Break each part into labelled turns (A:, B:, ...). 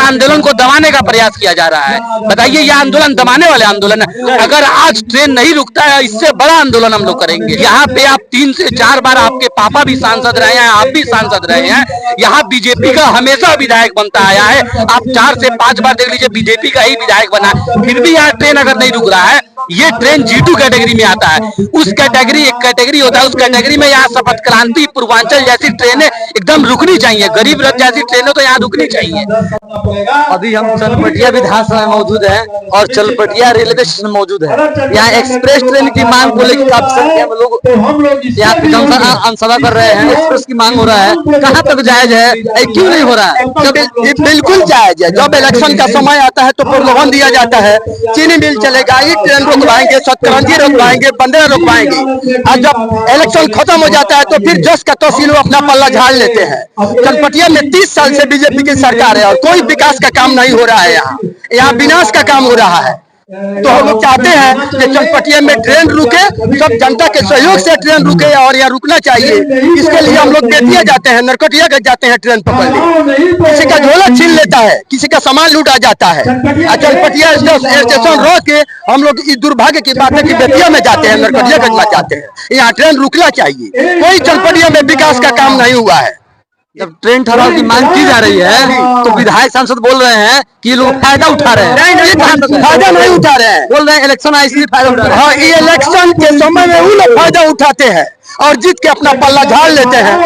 A: आंदोलन को दबाने का प्रयास किया जा रहा है। बताइए, यह आंदोलन दबाने वाले आंदोलन है। अगर आज ट्रेन नहीं रुकता है, इससे बड़ा आंदोलन हम लोग करेंगे। यहाँ पे आप 3 से 4 बार, आपके पापा भी सांसद रहे हैं, आप भी सांसद रहे हैं। यहाँ बीजेपी का हमेशा विधायक बनता आया है। आप 4 से 5 बार देख लीजिए, बीजेपी का ही विधायक बना, फिर भी यहाँ ट्रेन अगर नहीं रुक रहा है। ये ट्रेन G2 कैटेगरी में आता है। उस कैटेगरी, एक कैटेगरी होता है, उस कैटेगरी में यहाँ शपथ क्रांति, पूर्वांचल जैसी ट्रेनें एकदम रुकनी चाहिए। गरीब रथ जैसी ट्रेनें तो यहाँ रुकनी चाहिए।
B: अभी हम चनपटिया विधानसभा में मौजूद हैं और चनपटिया रेलवे स्टेशन मौजूद है। यहाँ एक्सप्रेस ट्रेन की मांग को लेकर काफी संख्या में लोग यहाँ पे जनसभा कर रहे हैं। एक्सप्रेस की मांग हो रहा है, कहाँ तक जायज है, क्यों नहीं हो रहा है?
C: बिल्कुल जायज है। जब इलेक्शन का समय आता है तो प्रलोभन दिया जाता है, चीनी मिल चलेगा, ये ट्रेन रुकवाएंगे, शतरंजी रुकवाएंगे, बंदर रुकवाएंगे। और जब इलेक्शन खत्म हो जाता है तो फिर जस का तहसील अपना पल्ला झाड़ लेते हैं। चनपटिया में 30 साल से बीजेपी की सरकार है और कोई विकास का काम नहीं हो रहा है। यहाँ विनाश का काम हो रहा है। तो हम लोग चाहते हैं कि चनपटिया में ट्रेन रुके, सब जनता के सहयोग से ट्रेन रुके और यहाँ रुकना चाहिए। इसके लिए हम लोग बेतिया जाते हैं, नरकटिया जाते हैं ट्रेन पकड़ने। किसी का झोला छीन लेता है, किसी का सामान लूटा जाता है। चनपटिया स्टेशन रोक के हम लोग इस दुर्भाग्य की बात है कि बेतिया में जाते हैं, नरकटिया में जाते हैं। यहाँ ट्रेन रुकना चाहिए। कोई चनपटिया में विकास का काम नहीं हुआ है।
B: जब ट्रेन ठहराव की मांग की जा रही है तो विधायक सांसद बोल रहे हैं कि ये लोग फायदा उठा रहे हैं।
C: फायदा नहीं उठा रहे हैं,
B: बोल रहे हैं इलेक्शन आए इसलिए फायदा उठा रहे हैं।
C: हाँ, ये इलेक्शन के समय में वो लोग फायदा उठाते हैं और जीत के अपना पल्ला झाड़ लेते हैं।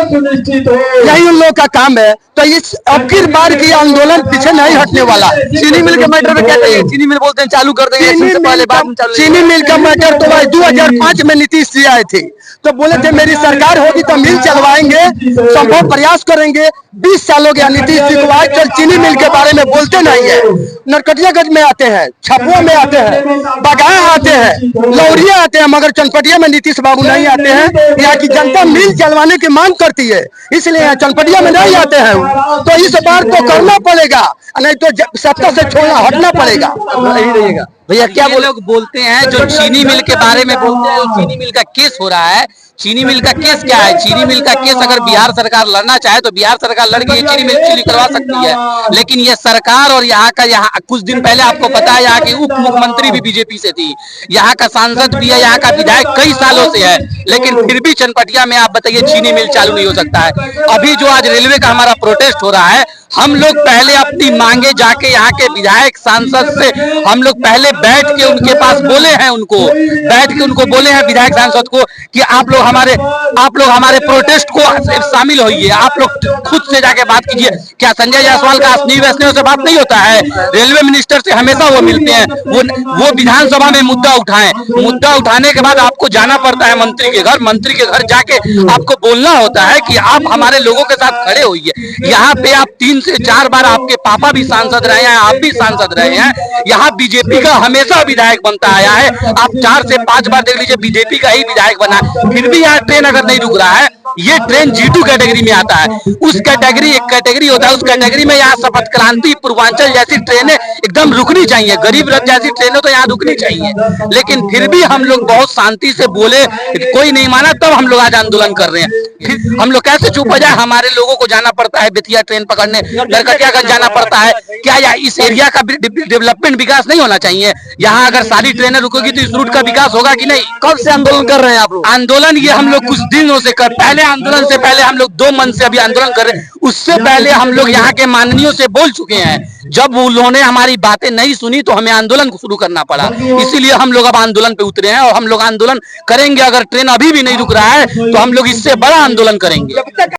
C: यही उन लोगों का काम है। तो इस अब की बार की आंदोलन पीछे नहीं हटने वाला।
B: चीनी मिल के मैटर में क्या कहिए? चीनी मिल बोलते हैं चालू कर देंगे, इससे पहले बाद में चालू।
C: चीनी मिल का मैटर तो भाई 2005 में नीतीश जी आए थे, तो बोले थे मेरी सरकार होगी तो मिल चलवाएंगे, संभव प्रयास करेंगे। 20 साल हो गया नीतीश जी को, आज कल चीनी मिल के बारे में बोलते नहीं है। नरकटियागंज में आते हैं, छपुआ में आते हैं, बगहा आते हैं, लौरिया आते हैं, मगर चनपटिया में नीतीश बाबू नहीं आते हैं। यहाँ की जनता मिल चलवाने की मांग करती है, इसलिए यहाँ चनपटिया में नहीं आते हैं। तो इस बार तो करना पड़ेगा, नहीं तो सत्ता से छोड़ना, हटना पड़ेगा।
B: नहीं रहेगा।
A: भैया, क्या लोग बोलते हैं जो चीनी मिल के बारे में बोलते हैं, चीनी मिल का केस हो रहा है। चीनी मिल का केस क्या है? चीनी मिल का केस अगर बिहार सरकार लड़ना चाहे तो बिहार सरकार लड़ के चीनी मिल चीनी करवा सकती है। लेकिन ये सरकार और यहाँ कुछ दिन पहले आपको पता है यहाँ की उप मुख्यमंत्री भी बीजेपी से थी, यहाँ का सांसद भी है, यहाँ का विधायक कई सालों से है, लेकिन फिर भी चनपटिया में आप बताइए चीनी मिल चालू नहीं हो सकता है। अभी जो आज रेलवे का हमारा प्रोटेस्ट हो रहा है, हम लोग पहले अपनी मांगे जाके यहाँ के विधायक सांसद से हम लोग पहले बैठ के उनके पास बोले हैं, उनको बोले हैं विधायक सांसद को कि आप लोग हमारे प्रोटेस्ट को शामिल होइए। आप लोग खुद से जाके बात कीजिए। क्या संजय जायसवाल का असनी वैष्णव से बात नहीं होता है? रेलवे मिनिस्टर से हमेशा वो मिलते हैं, वो विधानसभा में मुद्दा उठाएं। मुद्दा उठाने के बाद आपको जाना पड़ता है मंत्री के घर जाके आपको बोलना होता है कि आप हमारे लोगों के साथ खड़े होइए। यहाँ पे आप 3 से 4 बार, आपके पापा भी सांसद रहे हैं, आप भी सांसद रहे हैं। यहाँ बीजेपी का हमेशा विधायक बनता आया है। आप 4 से 5 बार देख लीजिए, बीजेपी का ही विधायक बना, फिर भी यहाँ ट्रेन अगर नहीं रुक रहा है। ये ट्रेन G2 कैटेगरी में आता है। उस कैटेगरी, एक कैटेगरी होता है, उस कैटेगरी में यहाँ शपथ क्रांति, पूर्वांचल जैसी ट्रेनें एकदम रुकनी चाहिए। गरीब रथ जैसी ट्रेनें तो यहाँ रुकनी चाहिए। लेकिन फिर भी हम लोग बहुत शांति से बोले, कोई नहीं माना, तब हम लोग आज आंदोलन कर रहे हैं। फिर हम लोग कैसे चुप हो जाए? हमारे लोगों को जाना पड़ता है बेतिया ट्रेन पकड़ने, नरकटियागंज जाना पड़ता है। क्या इस एरिया का डेवलपमेंट, विकास नहीं होना चाहिए? यहाँ अगर सारी ट्रेनें रुकेगी तो इस रूट का विकास होगा कि नहीं?
B: कब से आंदोलन कर रहे हैं आप लोग?
A: आंदोलन ये हम लोग कुछ दिनों से पहले आंदोलन से पहले हम लोग 2 मंथ से अभी आंदोलन कर रहे हैं। उससे पहले हम लोग यहाँ के माननीयों से बोल चुके हैं। जब उन्होंने हमारी बातें नहीं सुनी तो हमें आंदोलन को शुरू करना पड़ा। इसीलिए हम लोग अब आंदोलन पे उतरे हैं और हम लोग आंदोलन करेंगे। अगर ट्रेन अभी भी नहीं रुक रहा है तो हम लोग इससे बड़ा आंदोलन करेंगे।